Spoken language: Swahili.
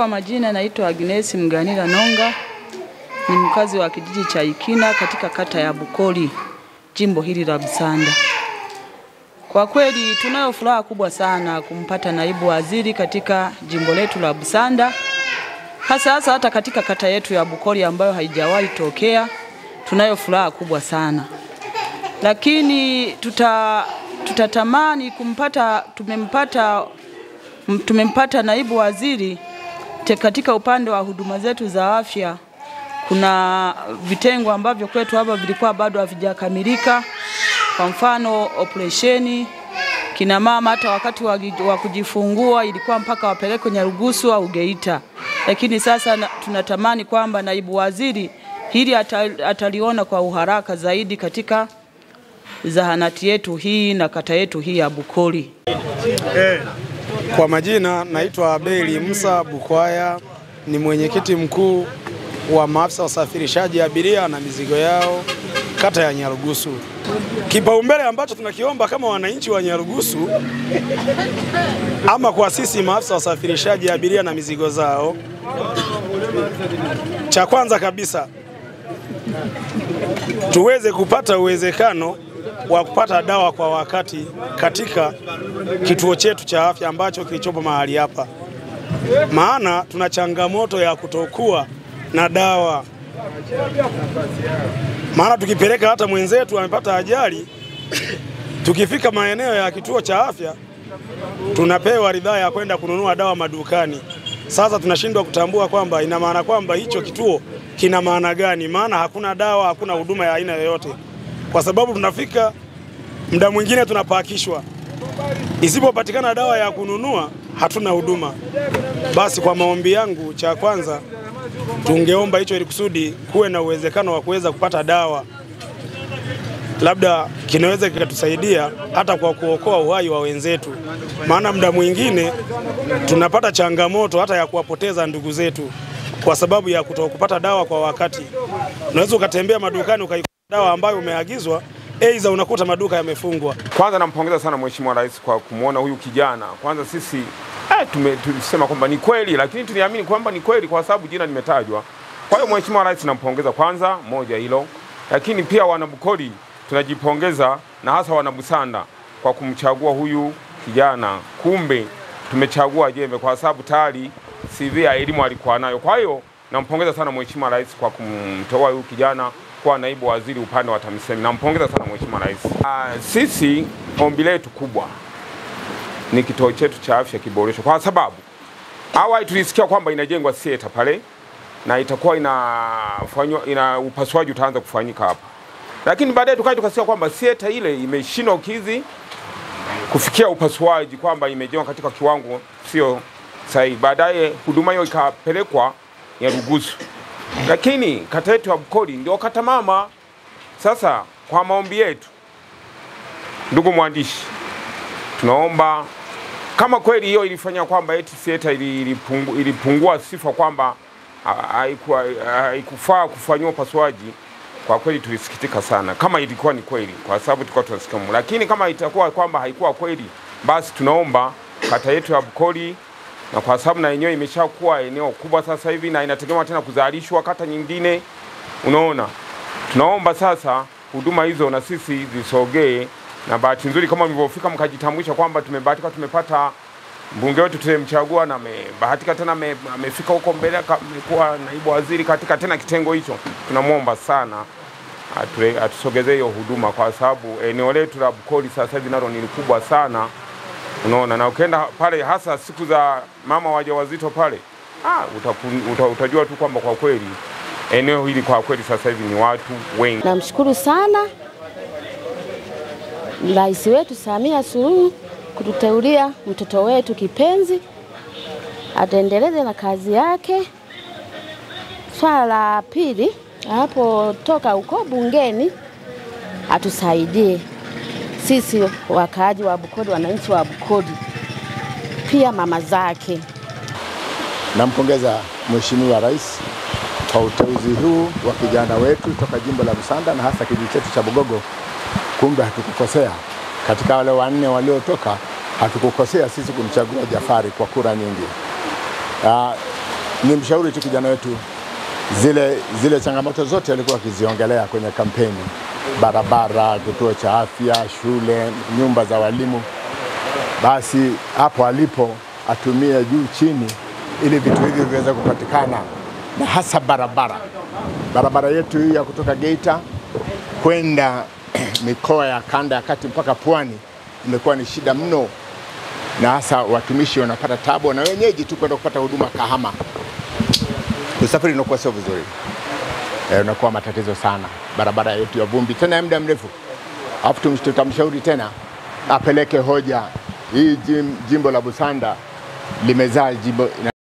Kwa majina naitwa Agnes Mganira Nonga, ni mkazi wa kijiji cha Ikina katika kata ya Bukoli, jimbo hili la Busanda. Kwa kweli tunayo furaha kubwa sana kumpata naibu waziri katika jimbo letu la Busanda. Hasa hata katika kata yetu ya Bukoli ambayo haijawahi tokea, tunayo furaha kubwa sana. Lakini tutatamani tumempata naibu waziri katika upande wa huduma zetu za afya. Kuna vitengo ambavyo kwetu hapa vilikuwa bado havijakamilika. Kwa mfano operesheni, kina mama hata wakati wa kujifungua ilikuwa mpaka wapeleke Nyarugusu au Geita. Lakini sasa tunatamani kwamba naibu waziri hili ataliona kwa uharaka zaidi katika zahanati yetu hii na kata yetu hii ya Bukoli. Kwa majina naitwa Abeli Musa Bukwaya, ni mwenyekiti mkuu wa maafisa usafirishaji abiria na mizigo yao kata ya Nyarugusu. Kipaumbele ambacho tunakiomba kama wananchi wa Nyarugusu ama kwa sisi maafisa usafirishaji abiria na mizigo zao, cha kwanza kabisa tuweze kupata uwezekano wa kupata dawa kwa wakati katika kituo chetu cha afya ambacho kilichopo mahali hapa. Maana tuna changamoto ya kutokuwa na dawa. Maana tukipeleka hata mwenzetu amepata ajali, tukifika maeneo ya kituo cha afya tunapewa ridhaa ya kwenda kununua dawa madukani. Sasa tunashindwa kutambua kwamba ina maana kwamba hicho kituo kina maana gani, maana hakuna dawa, hakuna huduma ya aina yoyote. Kwa sababu tunafika muda mwingine tunapakishwa, isipopatikana dawa ya kununua hatuna huduma. Basi kwa maombi yangu, cha kwanza tungeomba hicho ili kusudi kuwe na uwezekano wa kuweza kupata dawa, labda kinaweza kikatusaidia hata kwa kuokoa uhai wa wenzetu. Maana muda mwingine tunapata changamoto hata ya kuwapoteza ndugu zetu kwa sababu ya kutokupata dawa kwa wakati. Unaweza ukatembea madukani ukaikuta dawa ambayo umeagizwa, aidha unakuta maduka yamefungwa. Kwanza nampongeza sana Mheshimiwa Rais kwa kumuona huyu kijana. Kwanza sisi tulisema kwamba ni kweli, lakini tuliamini kwamba ni kweli kwa sababu jina limetajwa. Kwa hiyo Mheshimiwa Rais nampongeza kwanza, moja hilo. Lakini pia wana Bukoli tunajipongeza na hasa wana Busanda kwa kumchagua huyu kijana. Kumbe tumechagua jembe kwa sababu tayari CV ya elimu alikuwa nayo. Kwa hiyo nampongeza sana Mheshimiwa Rais kwa kumtoa huyu kijana kwa naibu waziri upande wa TAMISEMI. Nampongeza sana Mheshimiwa Rais. Sisi ombi letu kubwa ni kituo chetu cha afya kiboreshwe, kwa sababu awali tulisikia kwamba inajengwa theater pale na itakuwa ina upasuaji utaanza kufanyika hapa. Lakini baadaye tukasikia kwamba theater ile imeshindwa kizi kufikia upasuaji, kwamba imejengwa katika kiwango sio sahihi. Baadaye huduma hiyo ikapelekwa Nyarugusu. Lakini kata yetu ya Bukoli ndio kata mama. Sasa kwa maombi yetu, ndugu mwandishi, tunaomba kama kweli hiyo ilifanya kwamba eti theater ilipungua sifa kwamba haikufaa kufanywa upasuaji, kwa kweli tulisikitika sana kama ilikuwa ni kweli, kwa sababu tulikuwa tunasikia. Lakini kama itakuwa kwamba haikuwa kweli, basi tunaomba kata yetu ya Bukoli, na kwa sababu na yenyewe imeshakuwa eneo kubwa sasa hivi na inategemea tena kuzalishwa kata nyingine, unaona, tunaomba sasa huduma hizo na sisi zisogee. Na bahati nzuri kama mlivyofika mkajitambulisha kwamba tumebahatika tumepata mbunge wetu tulimchagua, na amebahatika tena amefika huko mbele amekuwa naibu waziri katika tena kitengo hicho. Tunamuomba sana atusogezee hiyo huduma, kwa sababu eneo letu la Bukoli sasa hivi nalo ni kubwa sana, unaona, na ukienda pale hasa siku za mama wajawazito pale, utajua tu kwamba kwa kweli eneo hili kwa kweli sasa hivi ni watu wengi. Namshukuru sana Rais wetu Samia Suluhu kututeulia mtoto wetu kipenzi, ataendeleze na kazi yake. Swala la pili, anapotoka huko bungeni atusaidie sisi wakaaji wa Bukoli, wananchi wa Bukoli, pia mama zake. Nampongeza Mheshimiwa Rais kwa uteuzi huu wa kijana wetu toka jimbo la Busanda na hasa kijiji chetu cha Bugogo. Kumbe hatukukosea katika wale wanne waliotoka, hatukukosea sisi kumchagua Jafari kwa kura nyingi. ni mshauri tu kijana wetu, zile changamoto zote alikuwa akiziongelea kwenye kampeni: barabara, kituo cha afya, shule, nyumba za walimu. Basi hapo alipo atumie juu chini ili vitu hivi viweze kupatikana, na hasa barabara yetu hii ya kutoka Geita kwenda mikoa ya kanda ya kati mpaka pwani imekuwa ni shida mno, na hasa watumishi wanapata tabu na wenyeji tu kwenda kupata huduma Kahama. Usafiri unakuwa sio vizuri, unakuwa matatizo sana. Barabara yetu ya vumbi tena ya muda mrefu. Alafu tutamshauri tena apeleke hoja hii, jimbo la Busanda limezaa jimbo